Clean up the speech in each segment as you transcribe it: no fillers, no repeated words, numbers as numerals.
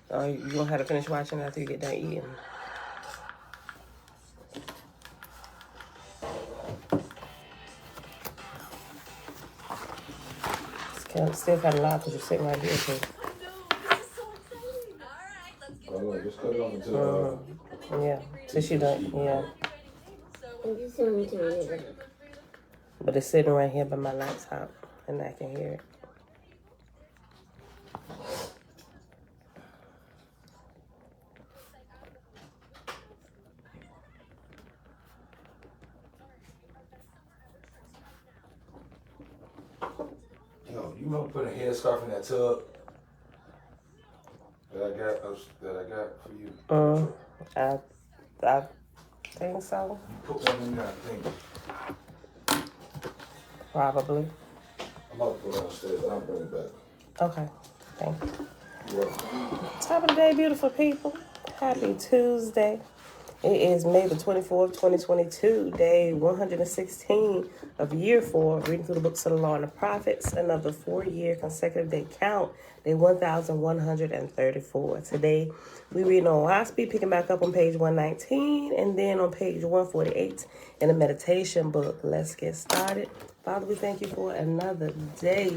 You gonna have to finish watching after you get done eating. Still kind of loud because you're sitting right here too. Just cut it off until yeah, so she done. Yeah. But it's sitting right here by my laptop, and I can hear it. Yo, you remember putting a headscarf in that tub that I got for you? I think so. You put one in there, I think. Probably. I'm about to put it downstairs. I'll bring it back. Okay. Thank you. You're welcome. Top of the day, beautiful people. Happy Tuesday. It is May the 24th, 2022, day 116 of year 4, reading through the books of the Law and the Prophets, another 4-year consecutive day count, day 1134. Today, we read on OAHSPE, picking back up on page 119, and then on page 148 in the meditation book. Let's get started. Father, we thank you for another day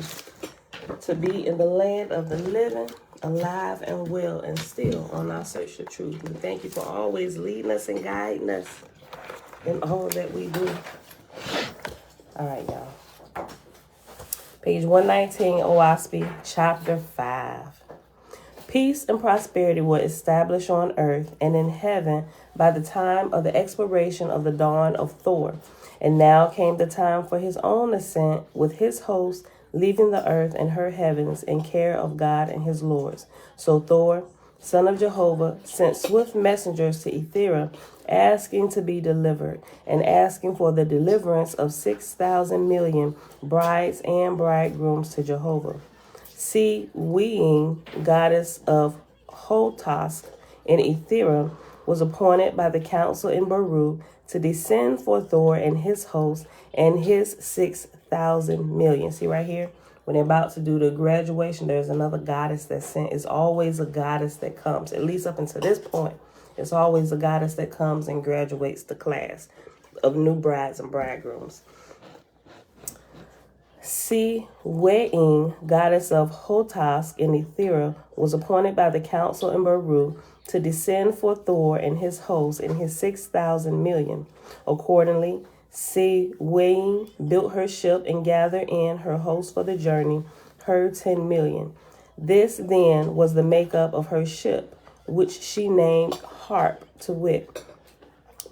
to be in the land of the living, alive and well, and still on our search for truth. We thank you for always leading us and guiding us in all that we do. All right, y'all. Page 119, OAHSPE, chapter 5. Peace and prosperity were established on earth and in heaven by the time of the expiration of the dawn of Thor. And now came the time for his own ascent with his host, leaving the earth and her heavens in care of God and his lords. So Thor, son of Jehovah, sent swift messengers to Ethera, asking to be delivered, and asking for the deliverance of 6,000 million brides and bridegrooms to Jehovah. See, Weeing, goddess of Hotask in Ethera, was appointed by the council in Baru to descend for Thor and his host and his 6,000 million. See right here? When they're about to do the graduation, there's another goddess that's sent. It's always a goddess that comes. At least up until this point, it's always a goddess that comes and graduates the class of new brides and bridegrooms. Si Weing, goddess of Hotask in Ethera, was appointed by the council in Baru to descend for Thor and his host and his 6,000 million. Accordingly, Si Weing built her ship and gathered in her host for the journey, her 10 million. This then was the makeup of her ship, which she named Harp, to wit.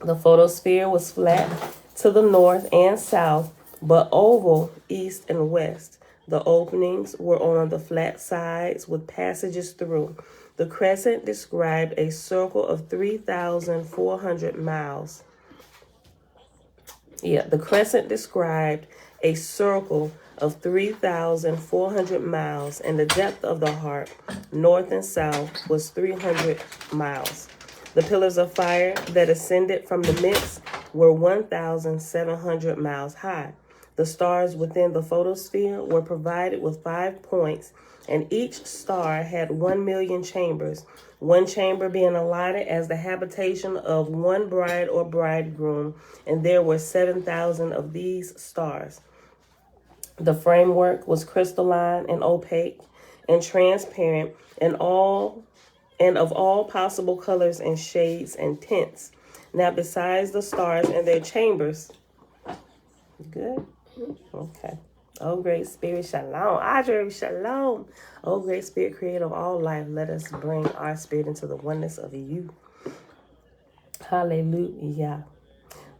The photosphere was flat to the north and south, but oval east and west. The openings were on the flat sides with passages through. The crescent described a circle of 3,400 miles. The crescent described a circle of 3,400 miles, and the depth of the harp, north and south, was 300 miles. The pillars of fire that ascended from the midst were 1,700 miles high. The stars within the photosphere were provided with 5 points, and each star had 1 million chambers, one chamber being allotted as the habitation of one bride or bridegroom, and there were 7,000 of these stars. The framework was crystalline and opaque and transparent and of all possible colors and shades and tints. Now, besides the stars and their chambers, good? Okay. Oh, great spirit, shalom. Adre, shalom. Oh, great spirit, creator of all life, let us bring our spirit into the oneness of you. Hallelujah.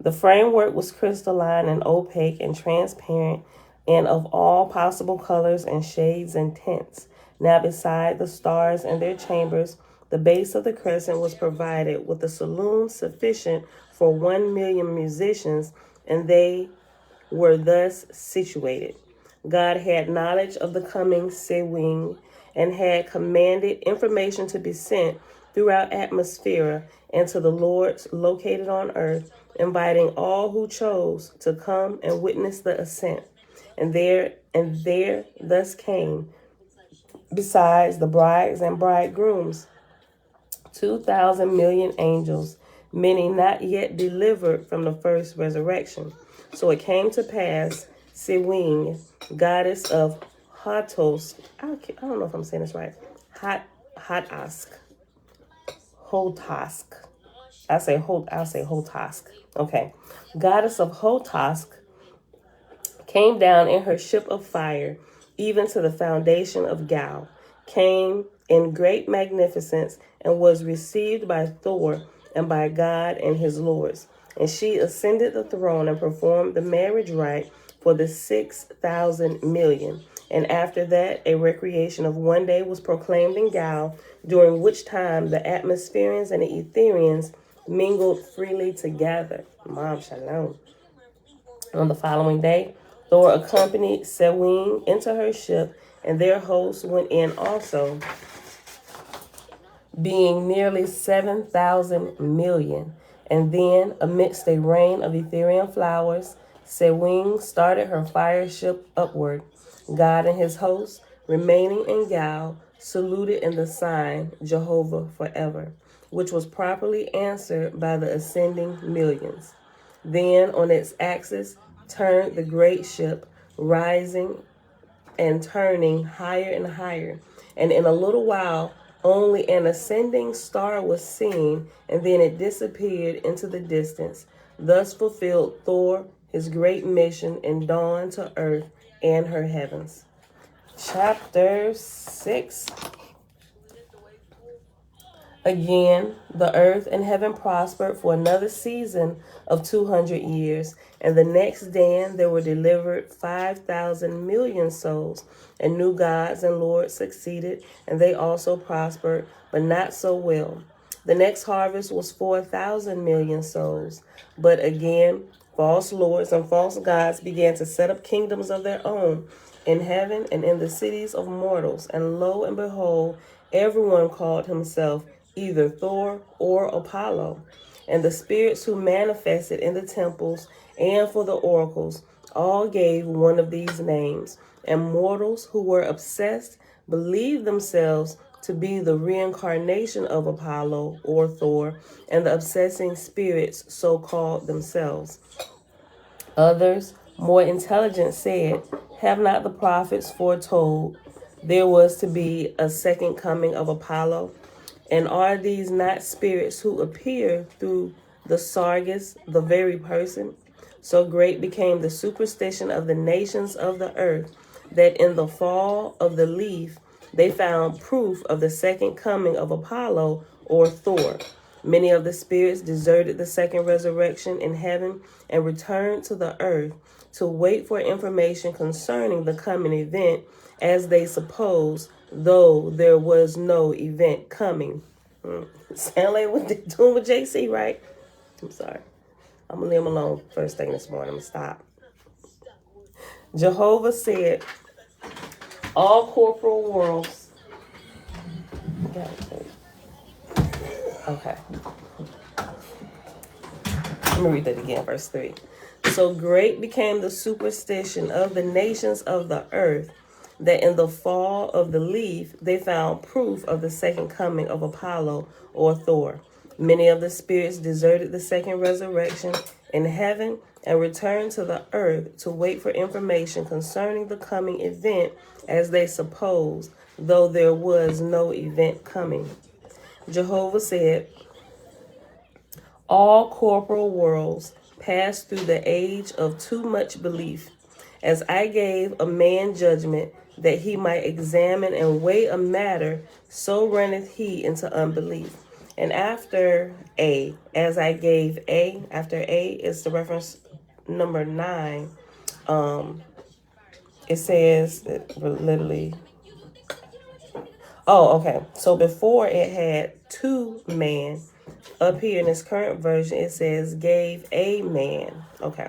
The framework was crystalline and opaque and transparent and of all possible colors and shades and tints. Now, beside the stars and their chambers, the base of the crescent was provided with a saloon sufficient for 1 million musicians, and they were thus situated. God had knowledge of the coming Sewing and had commanded information to be sent throughout atmosphere and to the lords located on earth, inviting all who chose to come and witness the ascent. And there thus came, besides the brides and bridegrooms, 2,000 million angels, many not yet delivered from the first resurrection. So it came to pass, Sewing, goddess of Hotos, I don't know if I'm saying this right, Hotask. I'll say Hotask. Okay. Goddess of Hotask came down in her ship of fire, even to the foundation of Gal, came in great magnificence, and was received by Thor and by God and his lords. And she ascended the throne and performed the marriage rite for the 6,000 million. And after that, a recreation of one day was proclaimed in Gal, during which time the atmospherians and the Etherians mingled freely together. Mom Shalom. On the following day, Thor accompanied Sewing into her ship, and their hosts went in also, being nearly 7,000 million. And then, amidst a rain of Etherian flowers, Sewing started her fire ship upward. God and his hosts, remaining in Gal, saluted in the sign Jehovah forever, which was properly answered by the ascending millions. Then, on its axis, turned the great ship, rising and turning higher and higher. And in a little while, only an ascending star was seen, and then it disappeared into the distance. Thus fulfilled Thor his great mission and dawned to earth and her heavens. Chapter 6. Again, the earth and heaven prospered for another season of 200 years, and the next day there were delivered 5,000 million souls, and new gods and lords succeeded, and they also prospered, but not so well. The next harvest was 4,000 million souls, but again, false lords and false gods began to set up kingdoms of their own in heaven and in the cities of mortals, and lo and behold, everyone called himself either Thor or Apollo. And the spirits who manifested in the temples and for the oracles all gave one of these names. And mortals who were obsessed believed themselves to be the reincarnation of Apollo or Thor, and the obsessing spirits so called themselves. Others, more intelligent, said, "Have not the prophets foretold there was to be a second coming of Apollo? And are these not spirits who appear through the Sargus, the very person?" So great became the superstition of the nations of the earth that in the fall of the leaf they found proof of the second coming of Apollo or Thor. Many of the spirits deserted the second resurrection in heaven and returned to the earth to wait for information concerning the coming event, as they supposed, though there was no event coming. Sound like what they're doing with JC, right? I'm sorry. I'm going to leave him alone first thing this morning. I'm going to stop. Jehovah said, all corporal worlds. Okay. Let me read that again, verse 3. So great became the superstition of the nations of the earth that in the fall of the leaf they found proof of the second coming of Apollo or Thor. Many of the spirits deserted the second resurrection in heaven and returned to the earth to wait for information concerning the coming event, as they supposed, though there was no event coming. Jehovah said, all corporal worlds pass through the age of too much belief. As I gave a man judgment that he might examine and weigh a matter, so runneth he into unbelief. And after A, as I gave A, after A is the reference number 9. It says, literally, okay. So before it had two man. Up here in this current version, it says, gave a man. Okay.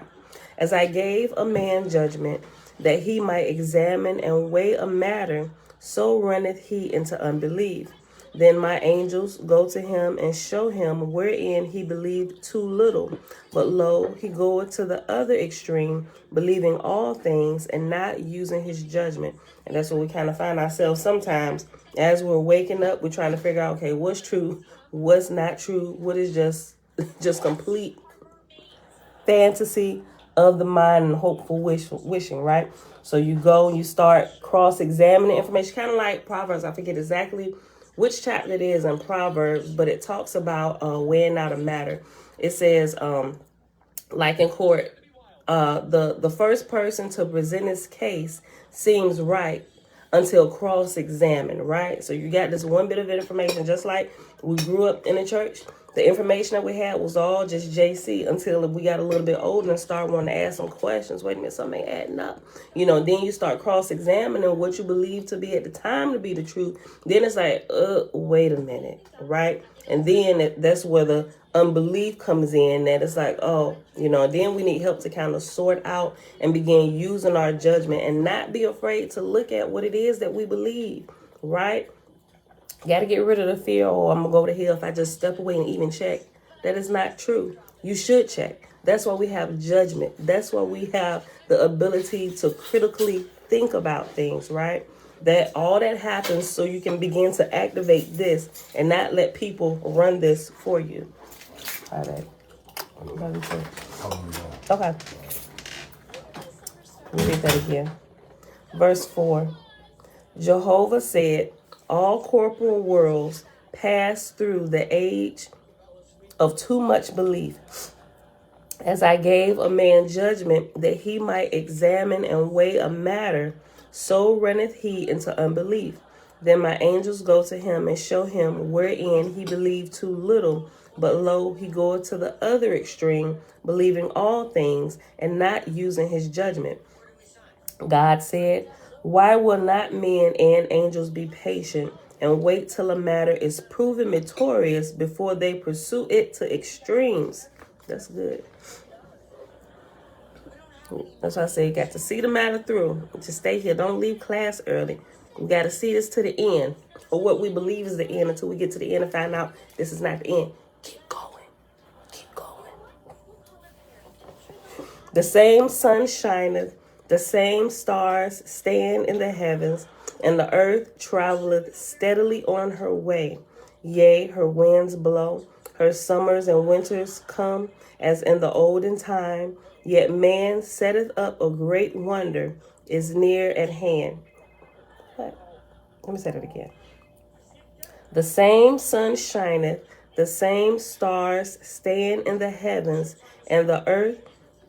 As I gave a man judgment that he might examine and weigh a matter, so runneth he into unbelief. Then my angels go to him and show him wherein he believed too little. But lo, he goeth to the other extreme, believing all things and not using his judgment. And that's where we kind of find ourselves sometimes as we're waking up. We're trying to figure out, okay, what's true, what's not true, what is just complete fantasy of the mind and hopeful wishing, right? So you go and you start cross-examining information, kind of like Proverbs. I forget exactly which chapter it is in Proverbs, but it talks about weighing out a matter. It says, like in court, the first person to present his case seems right until cross-examined, right? So you got this one bit of information, just like we grew up in the church. The information that we had was all just JC until we got a little bit older and started wanting to ask some questions. Wait a minute, something ain't adding up. Then you start cross-examining what you believe to be at the time to be the truth. Then it's like, wait a minute, right? And then that's where the unbelief comes in, that it's like, then we need help to kind of sort out and begin using our judgment and not be afraid to look at what it is that we believe, right? Got to get rid of the fear, I'm going to go to hell if I just step away and even check. That is not true. You should check. That's why we have judgment. That's why we have the ability to critically think about things, right? That all that happens so you can begin to activate this and not let people run this for you. All right. Okay. Let me read that again. Verse 4. Jehovah said, all corporal worlds pass through the age of too much belief. As I gave a man judgment that he might examine and weigh a matter, so runneth he into unbelief. Then my angels go to him and show him wherein he believed too little. But lo, he goeth to the other extreme, believing all things and not using his judgment. God said, why will not men and angels be patient and wait till a matter is proven victorious before they pursue it to extremes? That's good. That's why I say you got to see the matter through. Just stay here. Don't leave class early. We got to see this to the end, or what we believe is the end, until we get to the end and find out this is not the end. Keep going. Keep going. The same sun shineth, the same stars stand in the heavens, and the earth traveleth steadily on her way. Yea, her winds blow, her summers and winters come, as in the olden time. Yet man setteth up a great wonder, is near at hand. What? Let me say that again. The same sun shineth, the same stars stand in the heavens, and the earth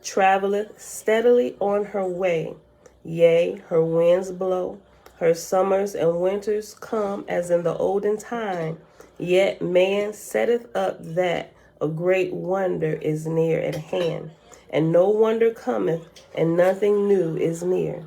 traveleth steadily on her way. Yea, her winds blow, her summers and winters come as in the olden time. Yet man setteth up that a great wonder is near at hand. And no wonder cometh, and nothing new is near.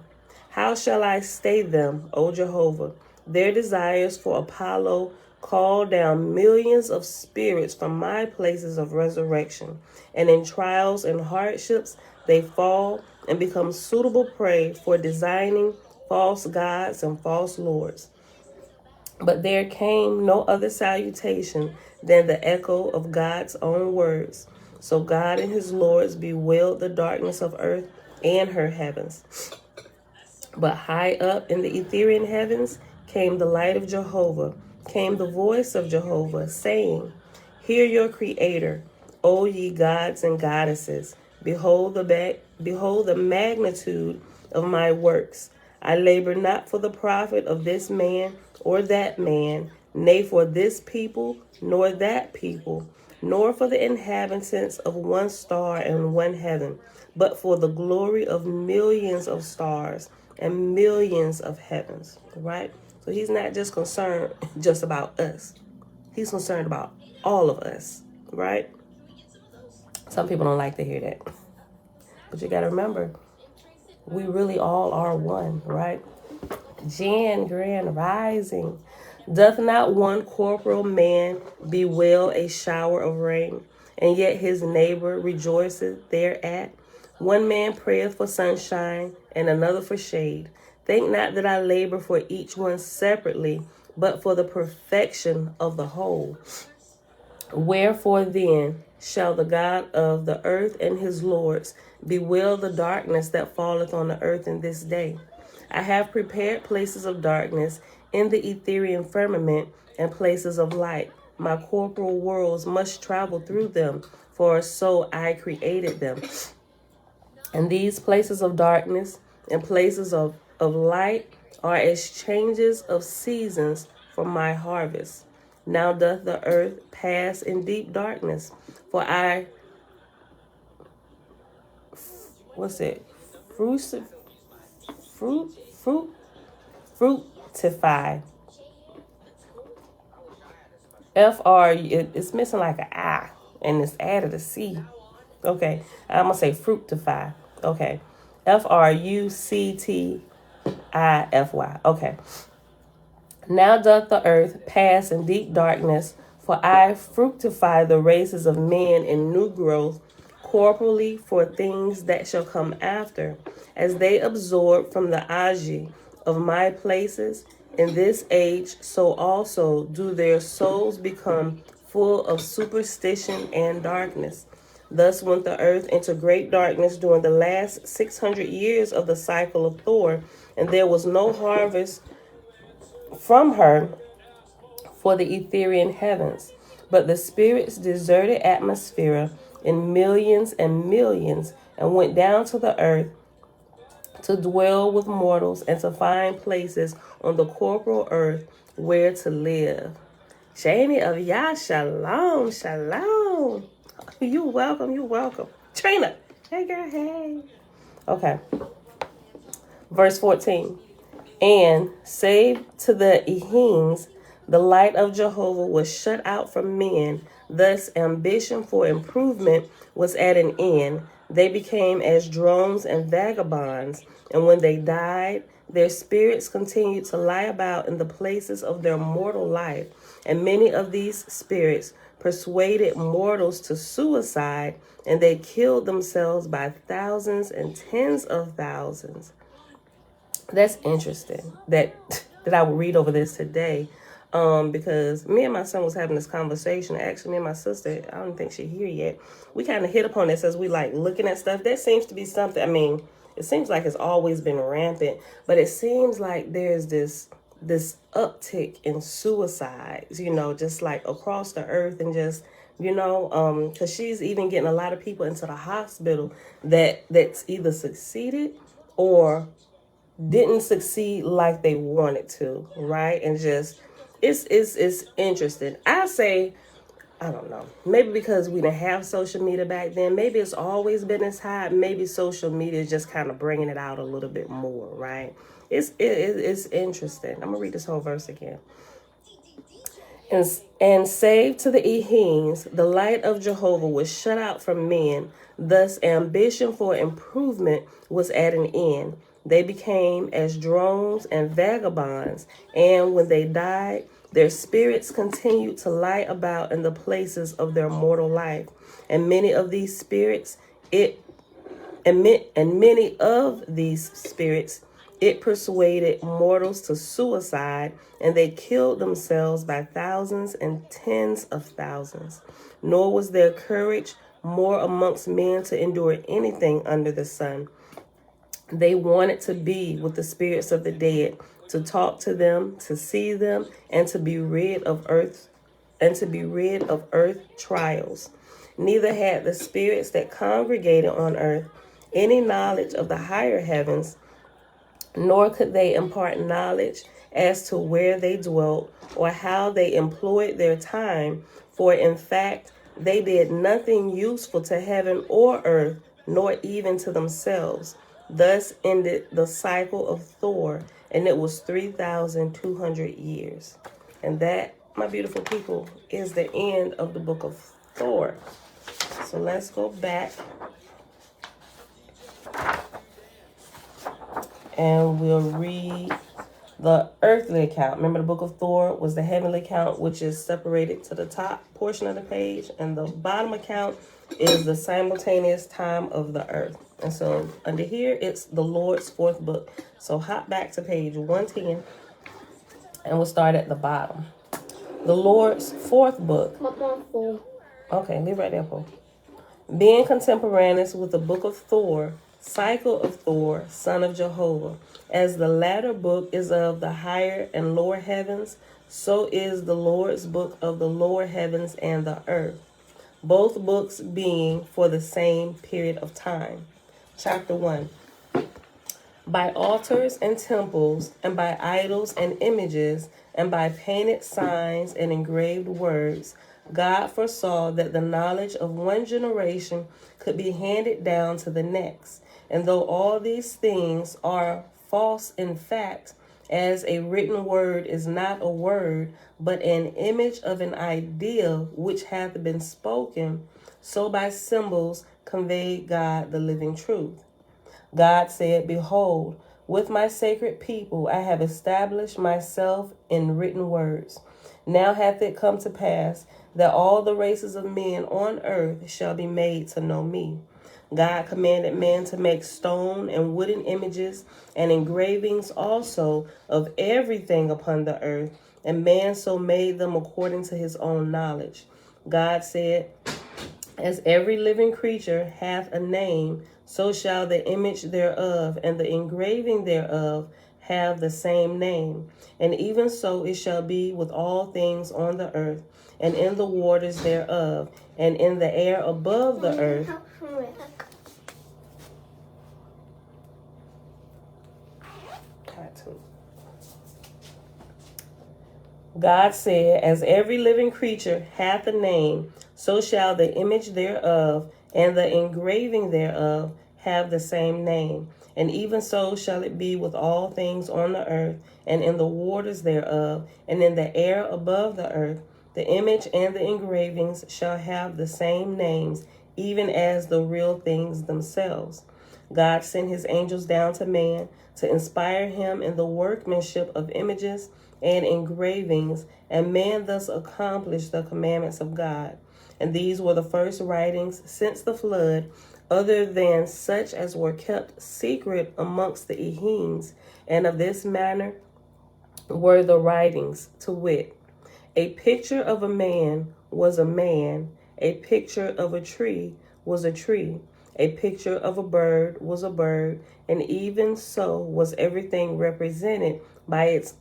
How shall I stay them, O Jehovah? Their desires for Apollo call down millions of spirits from my places of resurrection. And in trials and hardships they fall and become suitable prey for designing false gods and false lords. But there came no other salutation than the echo of God's own words. So God and his lords bewailed the darkness of earth and her heavens. But high up in the Ethereal heavens came the light of Jehovah, came the voice of Jehovah, saying, hear your Creator, O ye gods and goddesses. Behold the magnitude of my works. I labor not for the profit of this man or that man, nay, for this people nor that people, nor for the inhabitants of one star and one heaven, but for the glory of millions of stars and millions of heavens, right? So he's not just concerned just about us. He's concerned about all of us, right? Some people don't like to hear that. But you got to remember, we really all are one, right? Jan, Grand Rising. Doth not one corporal man bewail a shower of rain, and yet his neighbor rejoiceth thereat? One man prayeth for sunshine, and another for shade. Think not that I labor for each one separately, but for the perfection of the whole. Wherefore then shall the God of the earth and his lords bewail the darkness that falleth on the earth in this day? I have prepared places of darkness in the ethereal firmament and places of light. My corporal worlds must travel through them, for so I created them. And these places of darkness and places of light are as changes of seasons for my harvest. Now doth the earth pass in deep darkness, for I, fruitify. It's missing like an I, and it's added a C. Okay, I'm gonna say fruitify. Okay, fructify. Okay. Now doth the earth pass in deep darkness, for I fructify the races of men in new growth, corporally for things that shall come after, as they absorb from the agi of my places in this age, so also do their souls become full of superstition and darkness. Thus went the earth into great darkness during the last 600 years of the cycle of Thor, and there was no harvest from her for the ethereal heavens. But the spirits deserted atmosphere in millions and millions and went down to the earth to dwell with mortals and to find places on the corporal earth where to live. Shani of Yah, shalom, shalom. You welcome, you welcome. Trina, hey girl, hey. Okay. Verse 14. And save to the Ehims, the light of Jehovah was shut out from men. Thus ambition for improvement was at an end. They became as drones and vagabonds, and when they died, their spirits continued to lie about in the places of their mortal life. And many of these spirits persuaded mortals to suicide, and they killed themselves by thousands and tens of thousands. That's interesting that I would read over this today, because me and my son was having this conversation. Actually, me and my sister, I don't think she's here yet. We kind of hit upon this as we like looking at stuff. That seems to be something. I mean, it seems like it's always been rampant, but it seems like there's this uptick in suicides, just like across the earth, and just because she's even getting a lot of people into the hospital that's either succeeded or didn't succeed like they wanted to, right? And just it's interesting. I say, I don't know, maybe because we didn't have social media back then, maybe it's always been this high, maybe social media is just kind of bringing it out a little bit more, right? It's interesting. I'm gonna read this whole verse again. And save to the Ehims, the light of Jehovah was shut out from men. Thus ambition for improvement was at an end. They became as drones and vagabonds, and when they died, their spirits continued to lie about in the places of their mortal life. And many of these spirits, it persuaded mortals to suicide, and they killed themselves by thousands and tens of thousands. Nor was there courage more amongst men to endure anything under the sun. They wanted to be with the spirits of the dead, to talk to them, to see them, and to be rid of earth trials. Neither had the spirits that congregated on earth any knowledge of the higher heavens, nor could they impart knowledge as to where they dwelt or how they employed their time, for in fact they did nothing useful to heaven or earth, nor even to themselves. Thus ended the cycle of Thor, and it was 3,200 years. And that, my beautiful people, is the end of the book of Thor. So let's go back and we'll read the earthly account. Remember, the book of Thor was the heavenly account, which is separated to the top portion of the page, and the bottom account is the simultaneous time of the earth. And so under here, it's the Lord's fourth book. So hop back to page 110, And we'll start at the bottom. The Lord's fourth book. Okay, leave right there, Paul. Being contemporaneous with the book of Thor, cycle of Thor, son of Jehovah. As the latter book is of the higher and lower heavens, so is the Lord's book of the lower heavens and the earth. Both books being for the same period of time. Chapter 1. By altars and temples, and by idols and images, and by painted signs and engraved words, God foresaw that the knowledge of one generation could be handed down to the next. And though all these things are false in fact, as a written word is not a word, but an image of an idea which hath been spoken, so by symbols conveyed God the living truth. God said, Behold, with my sacred people I have established myself in written words. Now hath it come to pass that all the races of men on earth shall be made to know me. God commanded man to make stone and wooden images and engravings also of everything upon the earth, and man so made them according to his own knowledge. God said, As every living creature hath a name, so shall the image thereof and the engraving thereof have the same name. And even so it shall be with all things on the earth, and in the waters thereof, and in the air above the earth. God said, As every living creature hath a name, so shall the image thereof and the engraving thereof have the same name. And even so shall it be with all things on the earth, and in the waters thereof, and in the air above the earth. The image and the engravings shall have the same names, even as the real things themselves. God sent his angels down to man to inspire him in the workmanship of images and engravings, and man thus accomplished the commandments of God. And these were the first writings since the flood, other than such as were kept secret amongst the Ehems. And of this manner were the writings, to wit, a picture of a man was a man, a picture of a tree was a tree, a picture of a bird was a bird, and even so was everything represented by its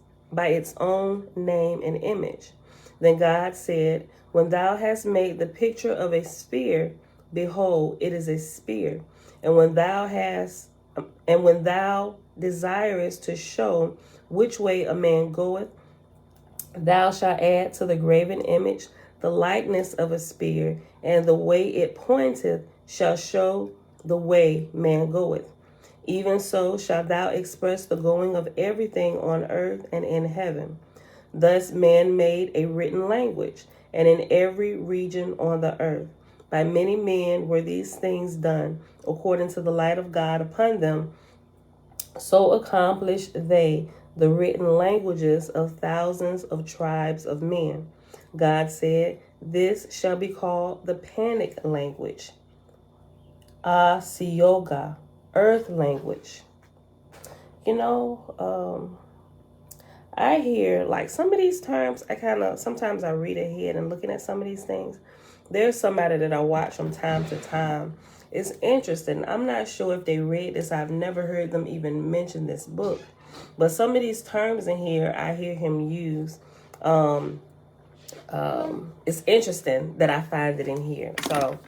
own name and image. Then God said, When thou hast made the picture of a spear, behold, it is a spear. And when thou desirest to show which way a man goeth, thou shalt add to the graven image the likeness of a spear, and the way it pointeth shall show the way man goeth. Even so shalt thou express the going of everything on earth and in heaven. Thus man made a written language, and in every region on the earth. By many men were these things done, according to the light of God upon them. So accomplished they the written languages of thousands of tribes of men. God said, This shall be called the panic language. Yoga, earth language. I hear like some of these terms, sometimes I read ahead and looking at some of these things. There's somebody that I watch from time to time. It's interesting. I'm not sure if they read this. I've never heard them even mention this book. But some of these terms in here, I hear him use. It's interesting that I find it in here. So,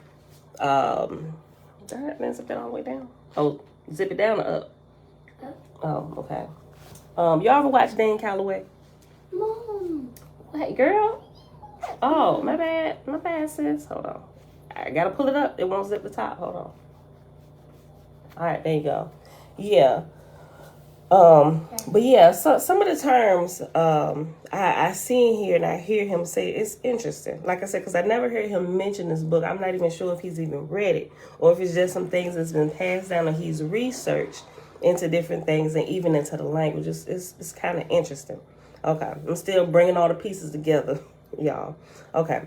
then zip it all the way down. Oh, zip it down or up? Up. Oh, okay. Y'all ever watch Dan Calloway? Mom. Hey, girl. Oh, my bad. My bad, sis. Hold on. I gotta pull it up. It won't zip the top. Hold on. All right, there you go. Yeah. But yeah, so some of the terms I see in here and I hear him say, it's interesting. Like I said, because I never heard him mention this book. I'm not even sure if he's even read it or if it's just some things that's been passed down and he's researched into different things and even into the language. It's kind of interesting. Okay, I'm still bringing all the pieces together, y'all. Okay,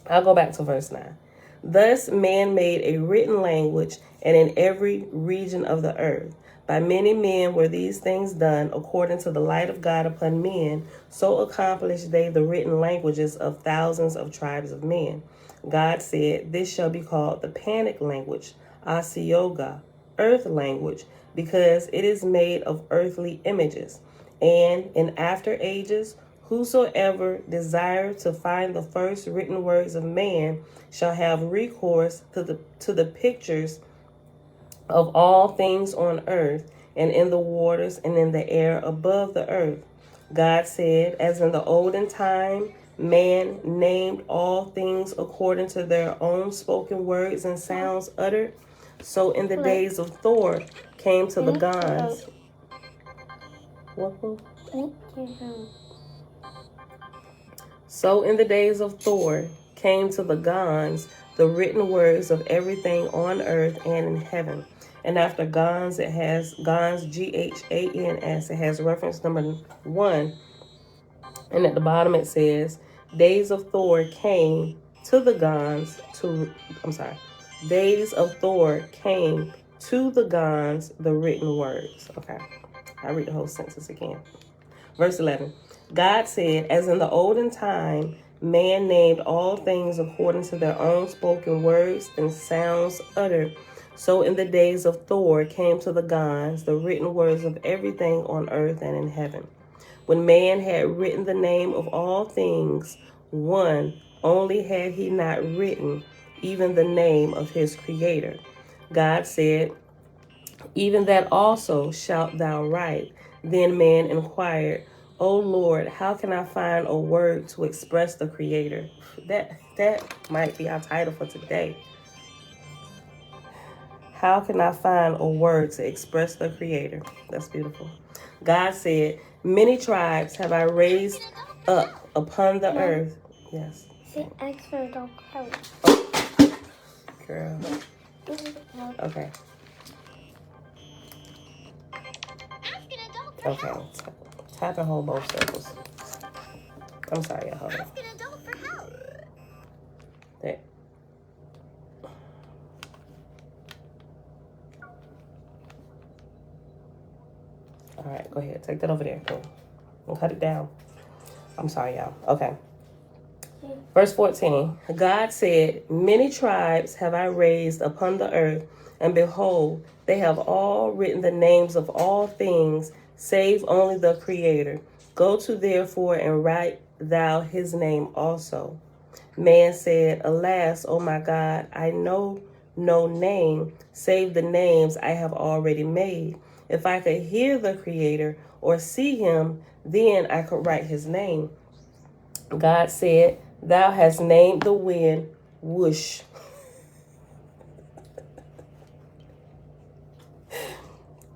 I'll go back to verse 9. Thus man made a written language, and in every region of the earth, By many men were these things done according to the light of God upon men, so accomplished they the written languages of thousands of tribes of men. God said, this shall be called the panic language, Yoga, earth language, because it is made of earthly images. And in after ages, whosoever desire to find the first written words of man shall have recourse to the pictures of all things on earth and in the waters and in the air above the earth. God said, as in the olden time, man named all things according to their own spoken words and sounds uttered, so in the days of Thor came to the gods. So in the days of Thor came to the gods the written words of everything on earth and in heaven. And after Gans, it has Gans, G-H-A-N-S. It has reference number 1. And at the bottom it says, days of Thor came to the Gans days of Thor came to the Gans the written words. Okay, I'll read the whole sentence again. Verse 11. God said, as in the olden time, man named all things according to their own spoken words and sounds uttered, so in the days of Thor came to the gods the written words of everything on earth and in heaven. When man had written the name of all things, one only had he not written, even the name of his creator. God said, even that also shalt thou write. Then man inquired, O Lord, how can I find a word to express the creator? That might be our title for today. How can I find a word to express the creator? That's beautiful. God said, many tribes have I raised up upon the earth. Yes. Sit extra, don't cry. Girl. Okay. Okay. Tap and hold both circles. I'm sorry, y'all. Hold on. Ask an adult for help. There. All right, go ahead. Take that over there. Go. We'll cut it down. I'm sorry, y'all. Okay. Verse 14. God said, many tribes have I raised upon the earth, and behold, they have all written the names of all things, save only the Creator. Go to therefore and write thou his name also. Man said, alas, O my God, I know no name, save the names I have already made. If I could hear the Creator or see him, then I could write his name. God said, thou hast named the wind whoosh.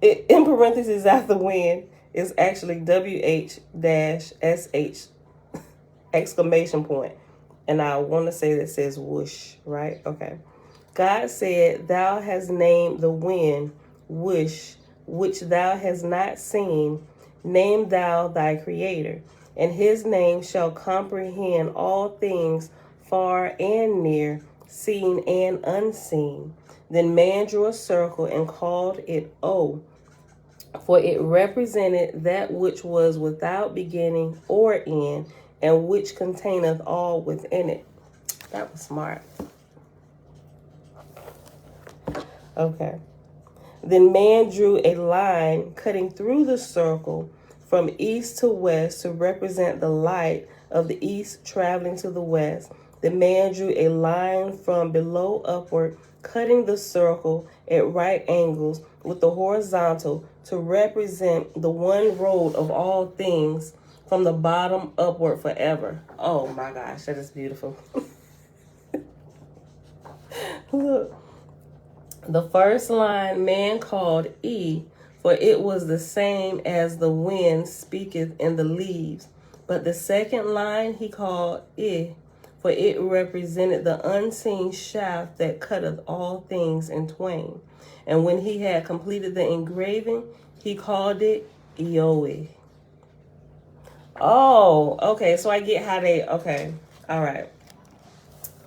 In parentheses after wind is actually WH-SH exclamation point. And I want to say that says whoosh, right? Okay. God said, thou hast named the wind whoosh, which thou hast not seen. Name thou thy creator, and his name shall comprehend all things far and near, seen and unseen. Then man drew a circle and called it O, for it represented that which was without beginning or end, and which containeth all within it. That was smart. Okay. Then man drew a line cutting through the circle from east to west to represent the light of the east traveling to the west. The man drew a line from below upward, cutting the circle at right angles with the horizontal to represent the one road of all things from the bottom upward forever. Oh my gosh, that is beautiful. Look. The first line man called E, for it was the same as the wind speaketh in the leaves. But the second line he called I, for it represented the unseen shaft that cutteth all things in twain. And when he had completed the engraving, he called it Ioe. Oh, okay, so I get how they, okay, all right.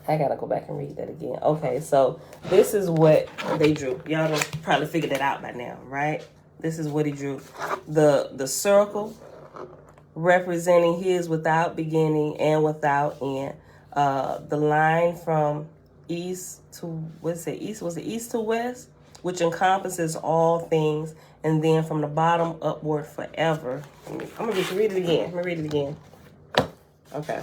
I gotta go back and read that again. Okay, so this is what they drew. Y'all don't probably figure that out by now, right? This is what he drew. The circle representing his without beginning and without end. The line from east to, what's it, east? Was it east to west? Which encompasses all things. And then from the bottom upward forever. I'm going to read it again. Okay.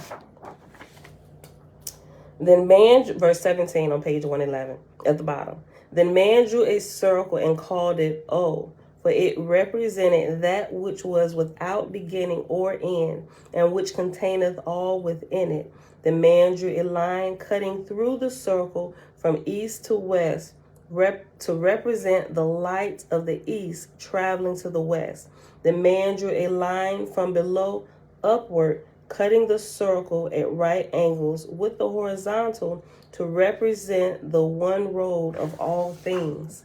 Then man, verse 17 on page 111 at the bottom. Then man drew a circle and called it O, for it represented that which was without beginning or end, and which containeth all within it. The man drew a line cutting through the circle from east to west, to represent the light of the east traveling to the west. The man drew a line from below upward, cutting the circle at right angles with the horizontal to represent the one road of all things,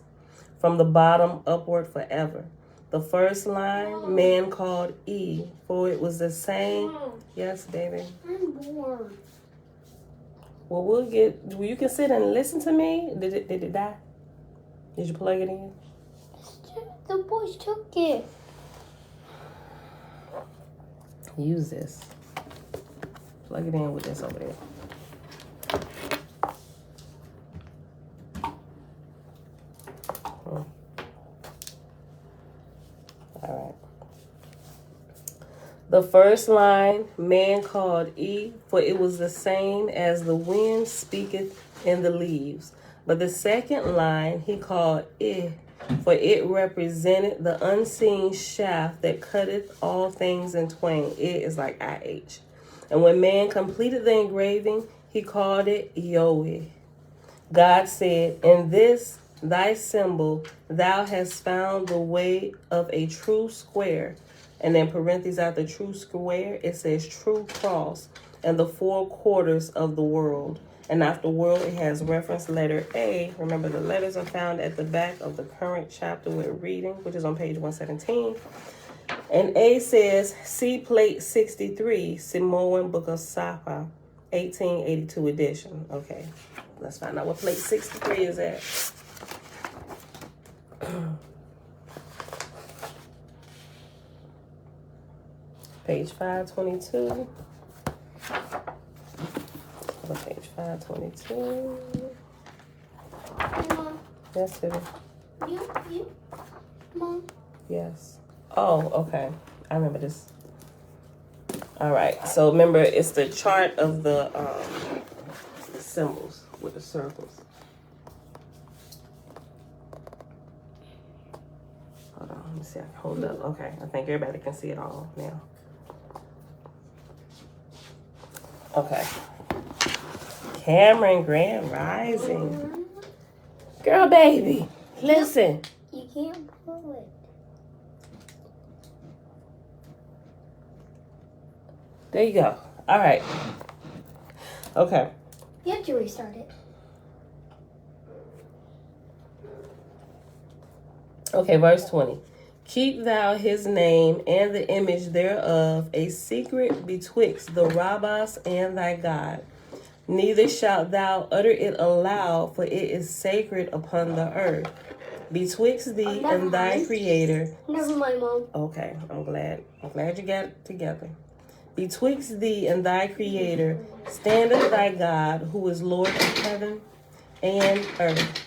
from the bottom upward forever. The first line man called E, for it was the same. Yes, baby. I'm bored. Well, you can sit and listen to me. Did it die? Did you plug it in? The boys took it. Use this. Plug it in with this over there. All right. The first line, man called E, for it was the same as the wind speaketh in the leaves. But the second line he called I, for it represented the unseen shaft that cutteth all things in twain. It is like IH. And when man completed the engraving, he called it Yoeh. God said, in this thy symbol thou hast found the way of a true square. And then parentheses after true square, it says true cross and the four quarters of the world. And after world, it has reference letter A. Remember, the letters are found at the back of the current chapter we're reading, which is on page 117. And A says, see plate 63, Samoan Book of Sapa, 1882 edition. Okay, let's find out what plate 63 is at. Page 522. Page 522. Mom. Yes, baby. You. Mom. Yes. Oh, okay. I remember this. All right. So remember, it's the chart of the symbols with the circles. Hold on. Let me see. I can hold up. Okay. I think everybody can see it all now. Okay. Cameron Grand Rising. Girl, baby. Listen. You can't pull it. There you go. All right. Okay. You have to restart it. Okay, verse 20. Keep thou his name and the image thereof a secret betwixt the Rabbas and thy God. Neither shalt thou utter it aloud, for it is sacred upon the earth. Betwixt thee and thy Creator. Never mind, Mom. Okay, I'm glad you got it together. Betwixt thee and thy Creator standeth thy God, who is Lord of heaven and earth.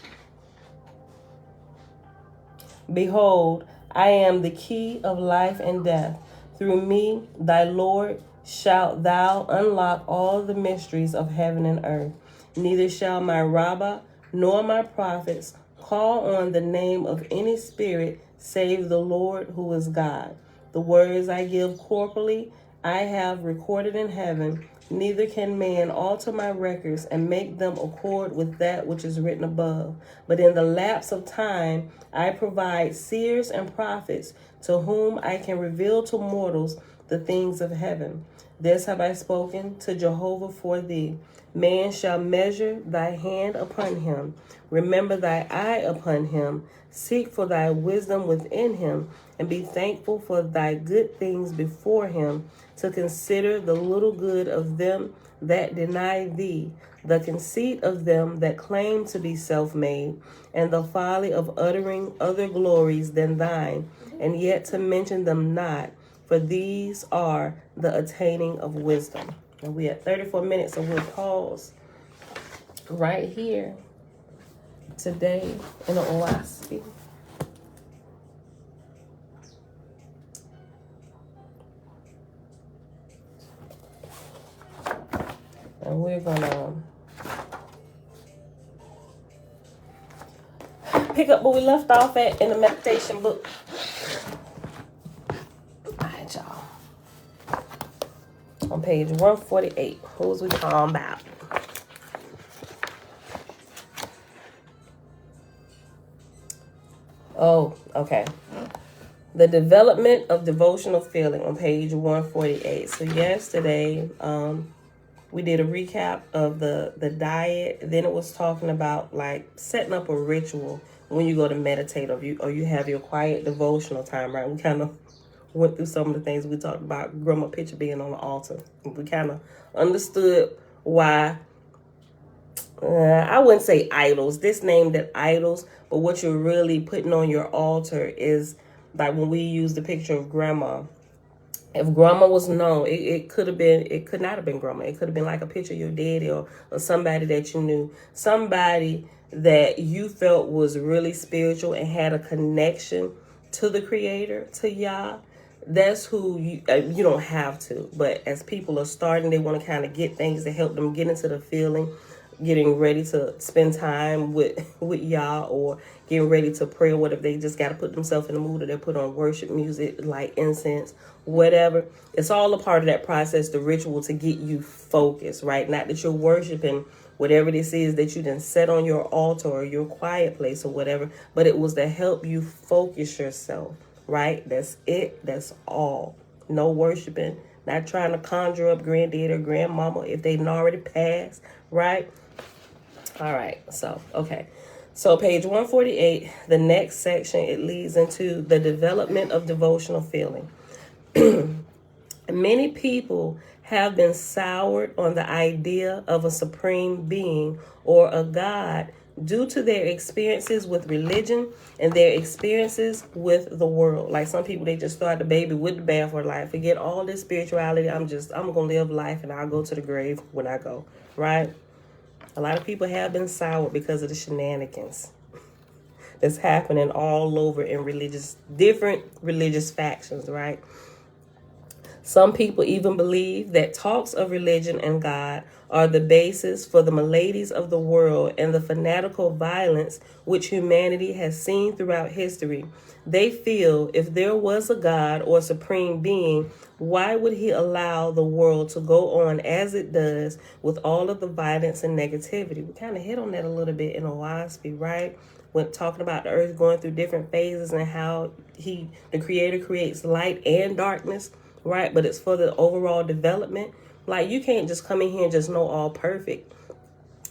Behold, I am the key of life and death. Through me, thy Lord, shalt thou unlock all the mysteries of heaven and earth. Neither shall my Rabbah nor my prophets call on the name of any spirit save the Lord who is God. The words I give corporally I have recorded in heaven. Neither can man alter my records and make them accord with that which is written above. But in the lapse of time, I provide seers and prophets to whom I can reveal to mortals the things of heaven. This have I spoken to Jehovah for thee. Man shall measure thy hand upon him. Remember thy eye upon him. Seek for thy wisdom within him, and be thankful for thy good things before him, to consider the little good of them that deny thee, the conceit of them that claim to be self-made, and the folly of uttering other glories than thine, and yet to mention them not, for these are the attaining of wisdom. And we at 34 minutes, so we'll pause right here today in the OAHSPE. And we're gonna pick up where we left off at in the meditation book. All right, y'all. On page 148, who was we talking about? Oh, okay. The development of devotional feeling on page 148. So yesterday, we did a recap of the diet. Then it was talking about like setting up a ritual when you go to meditate or you have your quiet devotional time, right? We kind of went through some of the things we talked about, grandma picture being on the altar. We kind of understood why, I wouldn't say idols, this named it idols, but what you're really putting on your altar is like when we use the picture of grandma. If grandma was known, it could not have been grandma. It could have been like a picture of your daddy or somebody that you knew, somebody that you felt was really spiritual and had a connection to the Creator, to Yah. That's who you don't have to. But as people are starting, they want to kind of get things to help them get into the feeling, getting ready to spend time with Yah or getting ready to pray or whatever. They just got to put themselves in the mood, or they put on worship music, like incense, whatever. It's all a part of that process, the ritual, to get you focused, right? Not that you're worshiping whatever this is that you done set on your altar or your quiet place or whatever, but it was to help you focus yourself, right? That's it. That's all. No worshiping, not trying to conjure up granddad or grandmama if they've already passed, right? All right. So, okay. So page 148, the next section, it leads into the development of devotional feeling. Many people have been soured on the idea of a supreme being or a God due to their experiences with religion and their experiences with the world. Like some people, they just start the baby with the bathwater, like forget all this spirituality. I'm going to live life and I'll go to the grave when I go, right? A lot of people have been soured because of the shenanigans that's happening all over in different religious factions, right? Some people even believe that talks of religion and God are the basis for the maladies of the world and the fanatical violence which humanity has seen throughout history. They feel if there was a God or supreme being, why would he allow the world to go on as it does with all of the violence and negativity? We kind of hit on that a little bit in OAHSPE, right? When talking about the earth going through different phases and how the Creator creates light and darkness, right? But it's for the overall development. Like you can't just come in here and just know all perfect.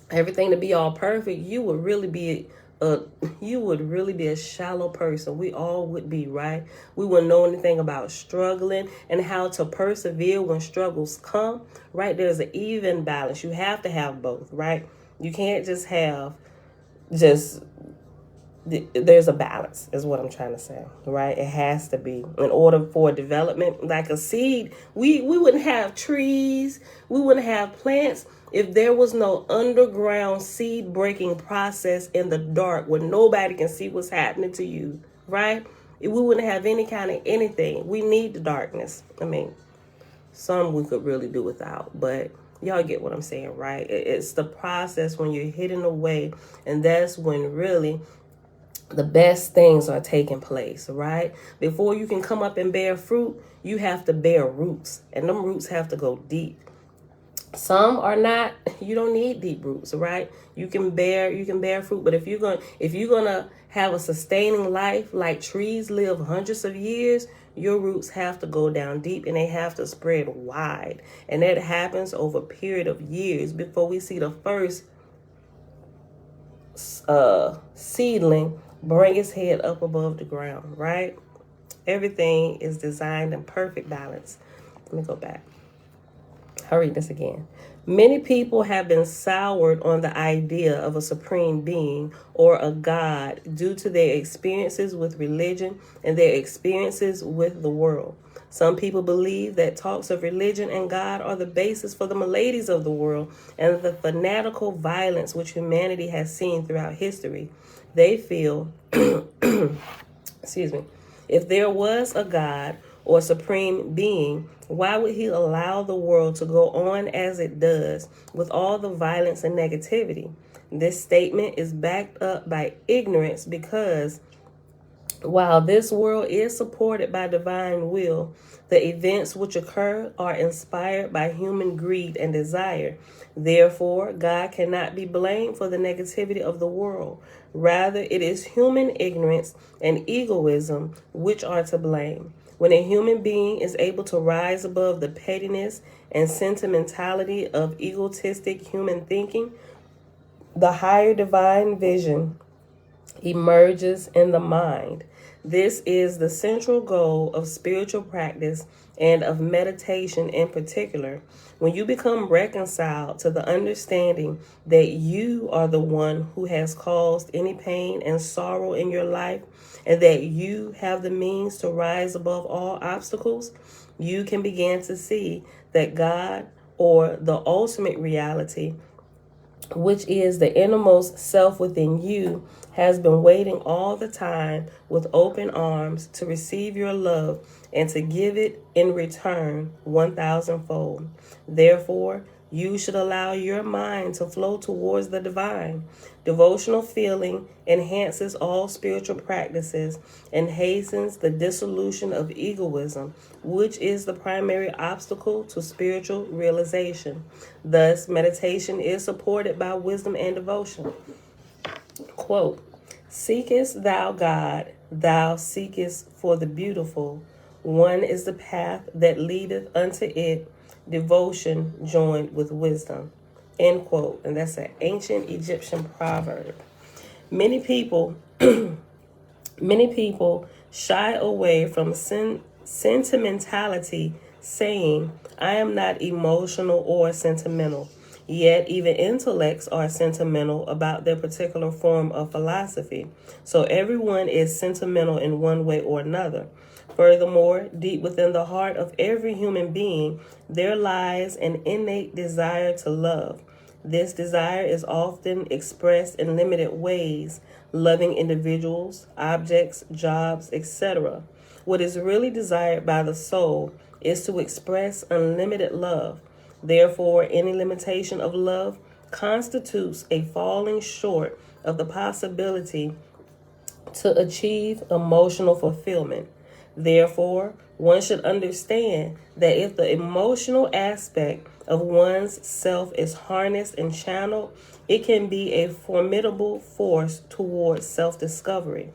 Everything to be all perfect, you would really be a shallow person. We all would be, right? We wouldn't know anything about struggling and how to persevere when struggles come, right? There's an even balance. You have to have both, right? You can't just have there's a balance is what I'm trying to say, right? It has to be in order for development. Like a seed, we wouldn't have trees, we wouldn't have plants if there was no underground seed breaking process in the dark where nobody can see what's happening to you, right? We wouldn't have any kind of anything. We need the darkness. I mean, some we could really do without, but y'all get what I'm saying, right? It's the process when you're hidden away, and that's when really the best things are taking place, right? Before you can come up and bear fruit, you have to bear roots, and them roots have to go deep. Some are not, you don't need deep roots, right? You can bear fruit, but if you're gonna have a sustaining life like trees live hundreds of years, your roots have to go down deep and they have to spread wide. And that happens over a period of years before we see the first seedling bring his head up above the ground, right? Everything is designed in perfect balance. Let me go back. I'll read this again. Many people have been soured on the idea of a supreme being or a God due to their experiences with religion and their experiences with the world. Some people believe that talks of religion and God are the basis for the maladies of the world and the fanatical violence which humanity has seen throughout history. They feel, excuse me, if there was a God or supreme being, why would he allow the world to go on as it does with all the violence and negativity? This statement is backed up by ignorance because while this world is supported by divine will, the events which occur are inspired by human greed and desire. Therefore, God cannot be blamed for the negativity of the world. Rather, it is human ignorance and egoism which are to blame. When a human being is able to rise above the pettiness and sentimentality of egotistic human thinking, the higher divine vision emerges in the mind. This is the central goal of spiritual practice and of meditation in particular. When you become reconciled to the understanding that you are the one who has caused any pain and sorrow in your life, and that you have the means to rise above all obstacles, you can begin to see that God, or the ultimate reality, which is the innermost self within you, has been waiting all the time with open arms to receive your love and to give it in return 1,000-fold. Therefore, you should allow your mind to flow towards the divine. Devotional feeling enhances all spiritual practices and hastens the dissolution of egoism, which is the primary obstacle to spiritual realization. Thus, meditation is supported by wisdom and devotion. Quote, "Seekest thou God, thou seekest for the beautiful. One is the path that leadeth unto it, devotion joined with wisdom." End quote. And that's an ancient Egyptian proverb. Many people shy away from sentimentality, saying, "I am not emotional or sentimental." Yet even intellects are sentimental about their particular form of philosophy. So everyone is sentimental in one way or another. Furthermore, deep within the heart of every human being, there lies an innate desire to love. This desire is often expressed in limited ways, loving individuals, objects, jobs, etc. What is really desired by the soul is to express unlimited love. Therefore, any limitation of love constitutes a falling short of the possibility to achieve emotional fulfillment. Therefore, one should understand that if the emotional aspect of one's self is harnessed and channeled, it can be a formidable force towards self-discovery.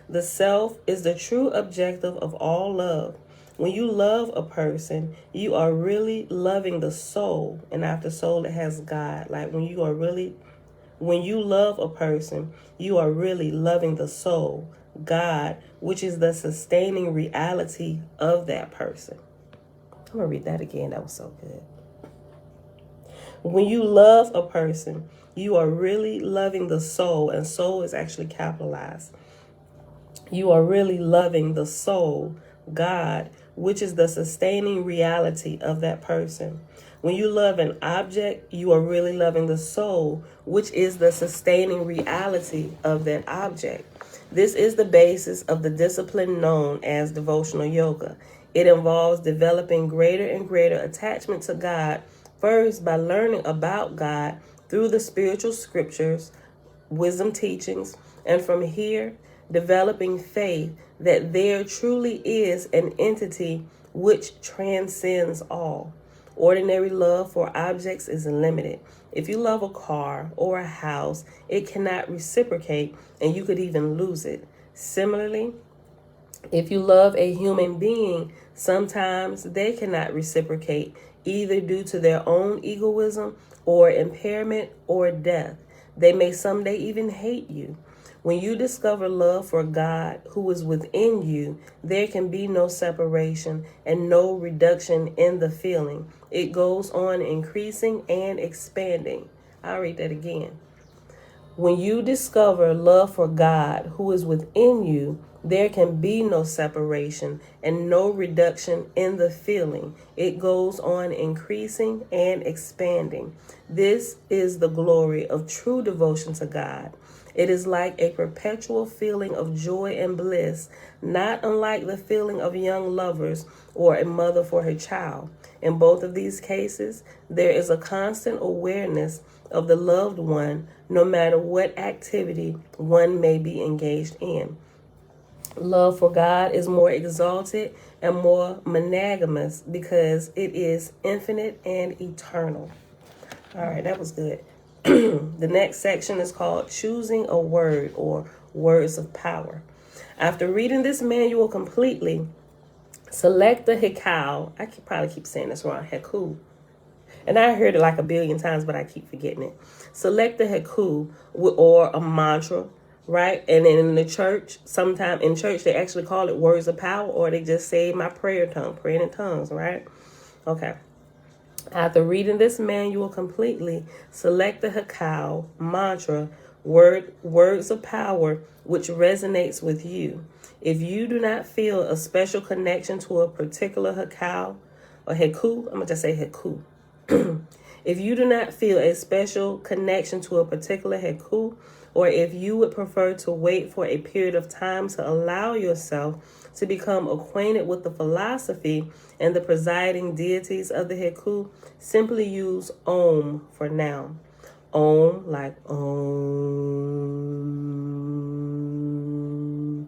The self is the true objective of all love. When you love a person, you are really loving the soul, and after soul it has God. Like when you love a person, you are really loving the soul, God, which is the sustaining reality of that person. I'm going to read that again. That was so good. When you love a person, you are really loving the soul, and soul is actually capitalized. You are really loving the soul, God, which is the sustaining reality of that person. When you love an object, you are really loving the soul, which is the sustaining reality of that object. This is the basis of the discipline known as Devotional Yoga. It involves developing greater and greater attachment to God, first by learning about God through the spiritual scriptures, wisdom teachings, and from here, developing faith that there truly is an entity which transcends all. Ordinary love for objects is limited. If you love a car or a house, it cannot reciprocate, and you could even lose it. Similarly, if you love a human being, sometimes they cannot reciprocate, either due to their own egoism or impairment or death. They may someday even hate you. When you discover love for God who is within you, there can be no separation and no reduction in the feeling. It goes on increasing and expanding. I'll read that again. When you discover love for God who is within you, there can be no separation and no reduction in the feeling. It goes on increasing and expanding. This is the glory of true devotion to God. It is like a perpetual feeling of joy and bliss, not unlike the feeling of young lovers or a mother for her child. In both of these cases, there is a constant awareness of the loved one, no matter what activity one may be engaged in. Love for God is more exalted and more monogamous because it is infinite and eternal. All right, that was good. The next section is called Choosing a Word or Words of Power. After reading this manual completely, select the hekau. I probably keep saying this wrong, heku. And I heard it like a billion times, but I keep forgetting it. Select the heku or a mantra, right? And then in the church, sometime in church, they actually call it words of power, or they just say my prayer tongue, praying in tongues, right? Okay. After reading this manual completely, select the hekau, mantra, words of power, which resonates with you. If you do not feel a special connection to a particular hekau or heku, I'm going to just say heku. If you do not feel a special connection to a particular heku, or if you would prefer to wait for a period of time to allow yourself to become acquainted with the philosophy and the presiding deities of the heku, simply use Om for now. Om, like Om,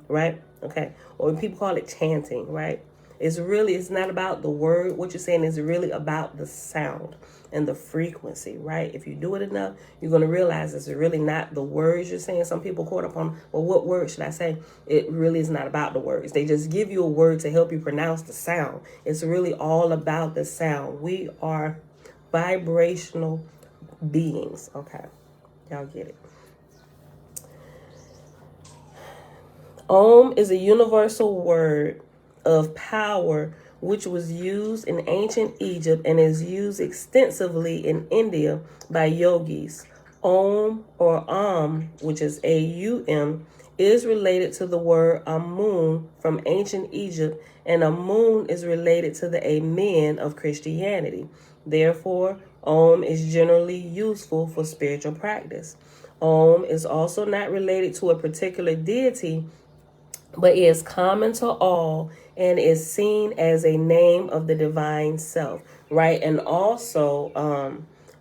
right? Okay. Or people call it chanting, right? It's not about the word. What you're saying is really about the sound and the frequency, right? If you do it enough, you're going to realize it's really not the words you're saying. Some people caught up on, well, what word should I say? It really is not about the words. They just give you a word to help you pronounce the sound. It's really all about the sound. We are vibrational beings. Okay. Y'all get it. Om is a universal word of power which was used in ancient Egypt and is used extensively in India by yogis. Om or Am, which is A-U-M, is related to the word Amun from ancient Egypt, and Amun is related to the Amen of Christianity. Therefore, Om is generally useful for spiritual practice. Om is also not related to a particular deity, but is common to all and is seen as a name of the divine self, right? And also,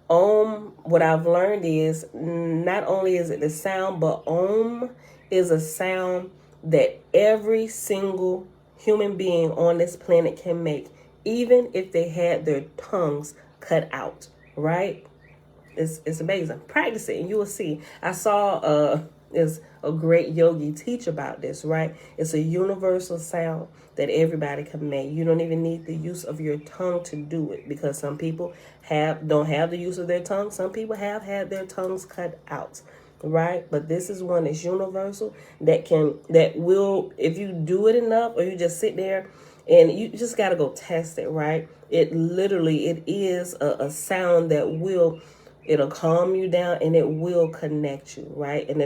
Om, what I've learned is not only is it the sound, but Om is a sound that every single human being on this planet can make, even if they had their tongues cut out, right? It's amazing. Practice it and you will see. I saw is a great yogi teach about this, right? It's a universal sound that everybody can make. You don't even need the use of your tongue to do it, because some people don't have the use of their tongue. Some people have had their tongues cut out, right? But this is one that's universal that will, if you do it enough, or you just sit there and you just got to go test it, right? It is a sound that it'll calm you down and it will connect you, right? And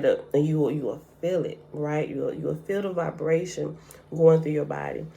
you will feel it, right? You will feel the vibration going through your body.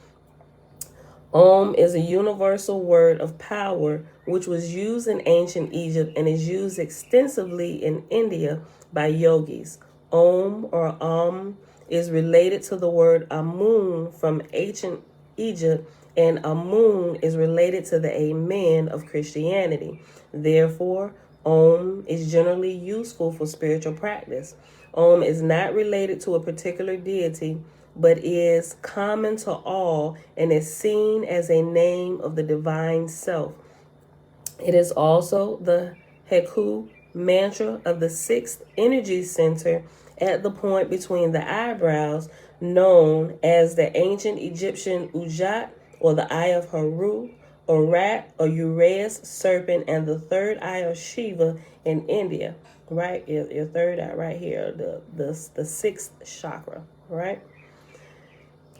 Om is a universal word of power which was used in ancient Egypt and is used extensively in India by yogis. Om or Am is related to the word Amun from ancient Egypt, and Amun is related to the Amen of Christianity. Therefore, Om is generally useful for spiritual practice. Om is not related to a particular deity, but is common to all and is seen as a name of the divine self. It is also the Heku mantra of the sixth energy center at the point between the eyebrows, known as the ancient Egyptian Ujat, or the eye of Haru, or rat, or Uraeus serpent, and the third eye of Shiva in India. right? Your third eye right here, the sixth chakra, right?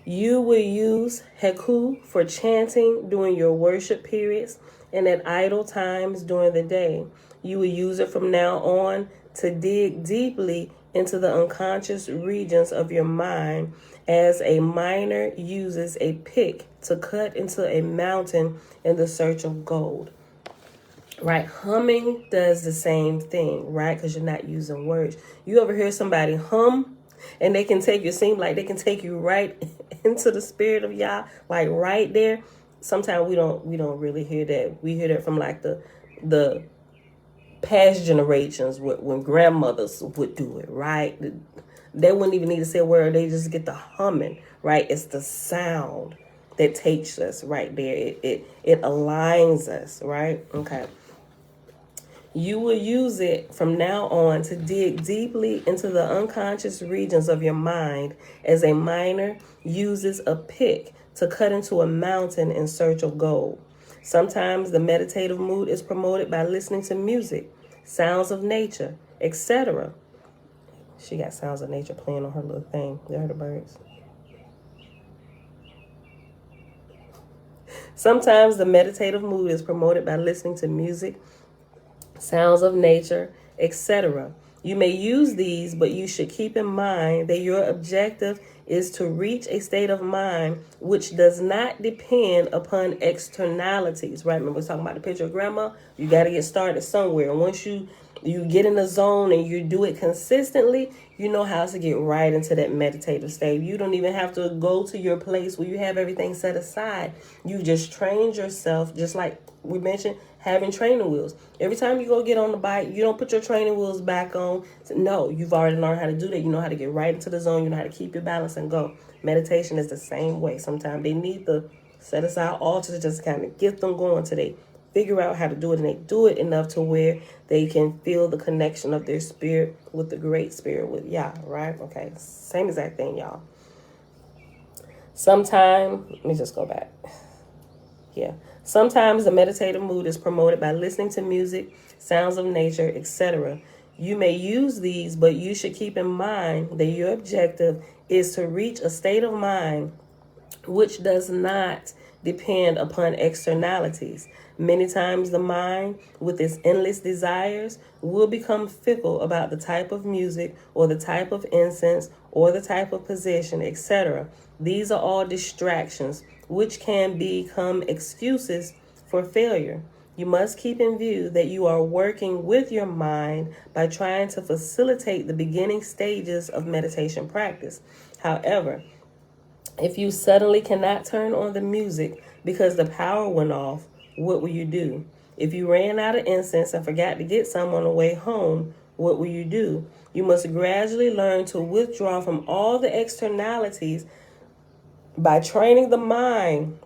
You will use Heku for chanting during your worship periods and at idle times during the day. You will use it from now on to dig deeply into the unconscious regions of your mind as a miner uses a pick to cut into a mountain in the search of gold. Right? Humming does the same thing, right? Because you're not using words. You ever hear somebody hum and they can take you, seem like they can take you right into the spirit of Yah, like right there. Sometimes we don't really hear that. We hear that from like the past generations when grandmothers would do it, right? They wouldn't even need to say a word. They just get the humming, right? It's the sound that takes us right there. It aligns us, right? Okay. You will use it from now on to dig deeply into the unconscious regions of your mind as a miner uses a pick to cut into a mountain in search of gold. Sometimes the meditative mood is promoted by listening to music, sounds of nature, etc. She got sounds of nature playing on her little thing. You heard the birds? Sometimes the meditative mood is promoted by listening to music, sounds of nature, etc. You may use these, but you should keep in mind that your objective is to reach a state of mind which does not depend upon externalities, right? Remember, we're talking about the picture of grandma. You got to get started somewhere. And once you get in the zone and you do it consistently, you know how to get right into that meditative state. You don't even have to go to your place where you have everything set aside. You just trained yourself, just like we mentioned, having training wheels. Every time you go get on the bike, you don't put your training wheels back on. No, you've already learned how to do that. You know how to get right into the zone. You know how to keep your balance and go. Meditation is the same way. Sometimes they need to set aside altars to just kind of get them going till they figure out how to do it, and they do it enough to where they can feel the connection of their spirit with the great spirit, with Yah, right? Okay, same exact thing, y'all. Let me just go back. Yeah. Sometimes the meditative mood is promoted by listening to music, sounds of nature, etc. You may use these, but you should keep in mind that your objective is to reach a state of mind which does not depend upon externalities. Many times the mind, with its endless desires, will become fickle about the type of music or the type of incense or the type of position, etc. These are all distractions which can become excuses for failure. You must keep in view that you are working with your mind by trying to facilitate the beginning stages of meditation practice. However, if you suddenly cannot turn on the music because the power went off, what will you do? If you ran out of incense and forgot to get some on the way home, what will you do? You must gradually learn to withdraw from all the externalities by training the mind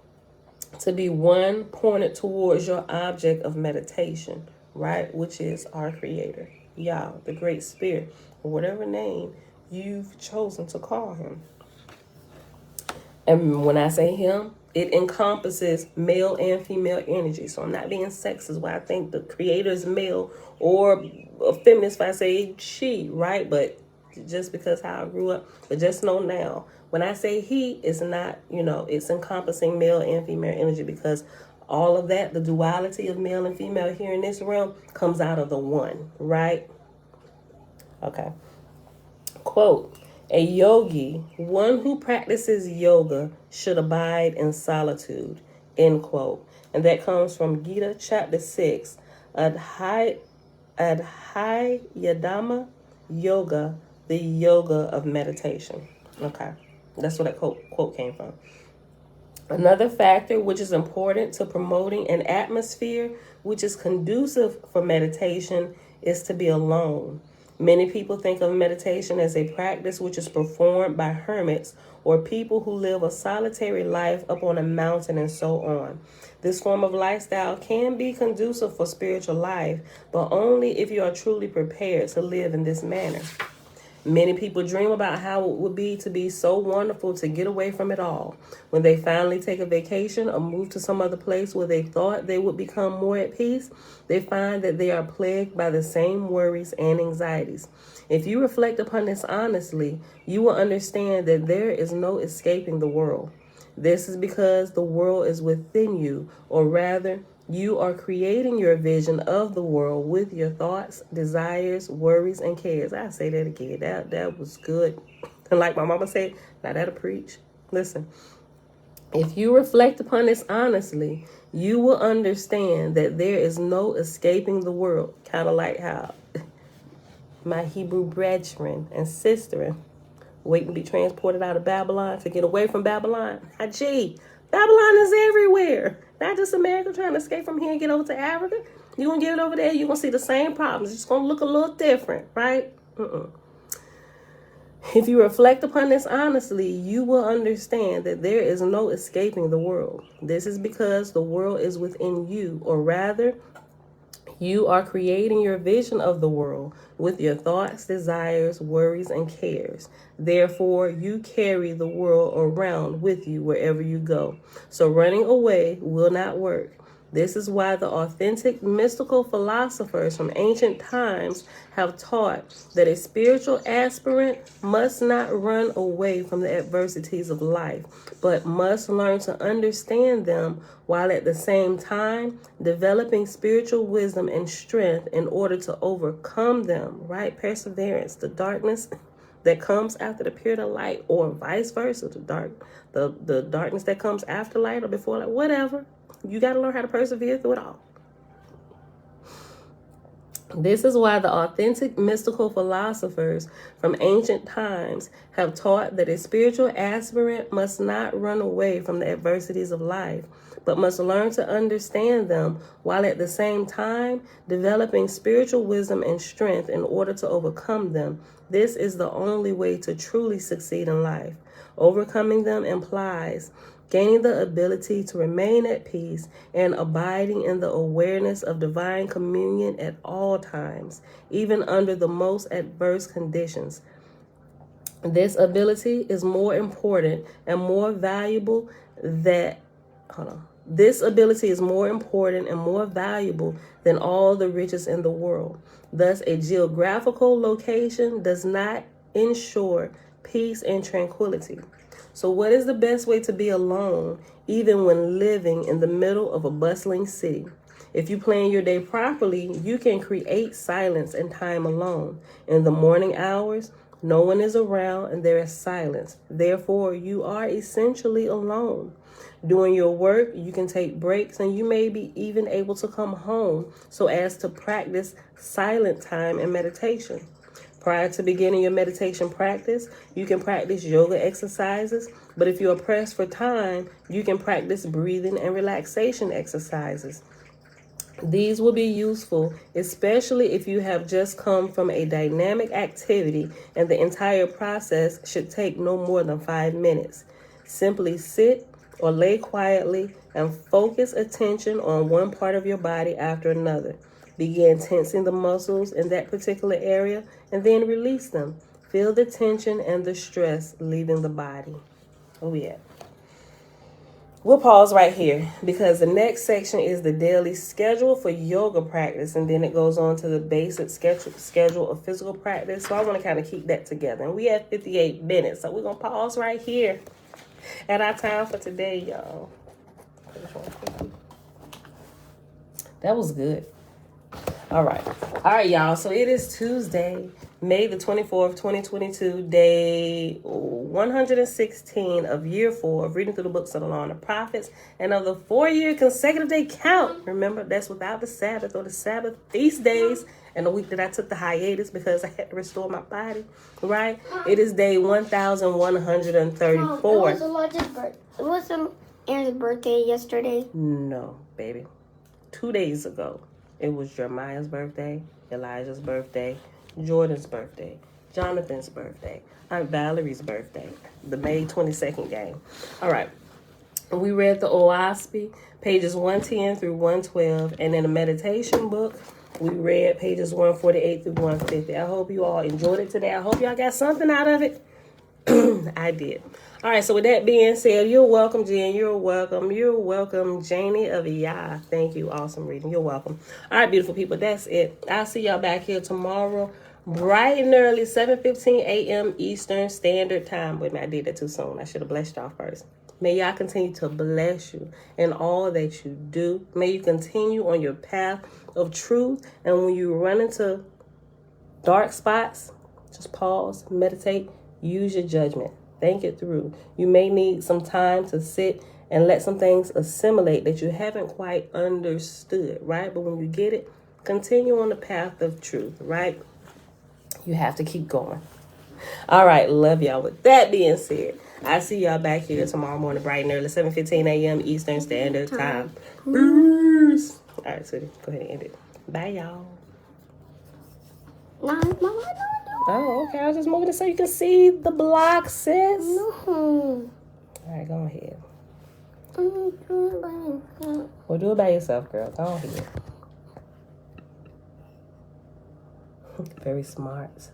to be one pointed towards your object of meditation, right? Which is our Creator, Yah, the Great Spirit, or whatever name you've chosen to call Him. And when I say him, it encompasses male and female energy. So I'm not being sexist where I think the Creator is male, or a feminist if I say she, right? But just because how I grew up. But just know now, when I say he, it's not, it's encompassing male and female energy, because all of that, the duality of male and female here in this realm, comes out of the one, right? Okay. Quote, a yogi, one who practices yoga, should abide in solitude, end quote. And that comes from Gita chapter 6, Adhyayadama Yoga, the yoga of meditation. Okay, that's where that quote came from. Another factor which is important to promoting an atmosphere which is conducive for meditation is to be alone. Many people think of meditation as a practice which is performed by hermits or people who live a solitary life up on a mountain and so on. This form of lifestyle can be conducive for spiritual life, but only if you are truly prepared to live in this manner. Many people dream about how it would be to be so wonderful to get away from it all. When they finally take a vacation or move to some other place where they thought they would become more at peace, they find that they are plagued by the same worries and anxieties. If you reflect upon this honestly, you will understand that there is no escaping the world. This is because the world is within you, or rather, you are creating your vision of the world with your thoughts, desires, worries, and cares. I say that again. That was good. And like my mama said, now that'll preach. Listen, if you reflect upon this honestly, you will understand that there is no escaping the world. Kind of like how my Hebrew brethren and sister waiting to be transported out of Babylon to get away from Babylon. Gee, Babylon is everywhere. Not just America trying to escape from here and get over to Africa. You're going to get over there, you're going to see the same problems. It's just going to look a little different, right? If you reflect upon this honestly, you will understand that there is no escaping the world. This is because the world is within you, or rather, you are creating your vision of the world with your thoughts, desires, worries, and cares. Therefore, you carry the world around with you wherever you go. So running away will not work. This is why the authentic mystical philosophers from ancient times have taught that a spiritual aspirant must not run away from the adversities of life, but must learn to understand them while at the same time developing spiritual wisdom and strength in order to overcome them, right? Perseverance, the darkness that comes after the period of light, or vice versa, the darkness that comes after light or before light, whatever. You got to learn how to persevere through it all. This is why the authentic mystical philosophers from ancient times have taught that a spiritual aspirant must not run away from the adversities of life, but must learn to understand them while at the same time developing spiritual wisdom and strength in order to overcome them. This is the only way to truly succeed in life. Overcoming them implies gaining the ability to remain at peace and abiding in the awareness of divine communion at all times, even under the most adverse conditions. This ability is more important and more valuable than all the riches in the world. Thus, a geographical location does not ensure peace and tranquility. So what is the best way to be alone, even when living in the middle of a bustling city? If you plan your day properly, you can create silence and time alone. In the morning hours, no one is around and there is silence. Therefore, you are essentially alone. During your work, you can take breaks and you may be even able to come home so as to practice silent time and meditation. Prior to beginning your meditation practice, you can practice yoga exercises, but if you are pressed for time, you can practice breathing and relaxation exercises. These will be useful, especially if you have just come from a dynamic activity and the entire process should take no more than 5 minutes. Simply sit or lay quietly and focus attention on one part of your body after another. Begin tensing the muscles in that particular area and then release them. Feel the tension and the stress leaving the body. Oh, yeah. We'll pause right here because the next section is the daily schedule for yoga practice, and then it goes on to the basic schedule of physical practice. So I want to kind of keep that together. And we have 58 minutes, so we're going to pause right here at our time for today, y'all. That was good. All right, y'all. So it is Tuesday, May the 24th, 2022, day 116 of year 4 of reading through the books of the Law and the Prophets, and of the 4-year consecutive day count. Remember, that's without the Sabbath or the Sabbath feast days, and the week that I took the hiatus because I had to restore my body, right? It is day 1134. It was Aaron's birthday yesterday. No, baby. 2 days ago. It was Jeremiah's birthday, Elijah's birthday, Jordan's birthday, Jonathan's birthday, Aunt Valerie's birthday, the May 22nd game. All right. We read the OAHSPE, pages 110 through 112, and in a meditation book, We read pages 148 through 150. I hope you all enjoyed it today. I hope y'all got something out of it. I did. All right, so with that being said, you're welcome, Jen. You're welcome. You're welcome, Janie of Yah. Thank you. Awesome reading. You're welcome. All right, beautiful people, that's it. I'll see y'all back here tomorrow, bright and early, 7:15 a.m. Eastern Standard Time. Wait a minute, I did that too soon. I should have blessed y'all first. May y'all continue to bless you in all that you do. May you continue on your path of truth. And when you run into dark spots, just pause, meditate, use your judgment. Think it through. You may need some time to sit and let some things assimilate that you haven't quite understood, right? But when you get it, continue on the path of truth, right? You have to keep going. All right, love y'all. With that being said, I see y'all back here tomorrow morning, bright and early, 7:15 a.m. Eastern Standard Time. Peace. All right, sweetie, go ahead and end it. Bye, y'all. No. Oh, okay. I was just moving it so you can see the block, sis. No. All right, go ahead. I'm doing it by myself. Well, do it by yourself, girl. Go ahead. Very smart.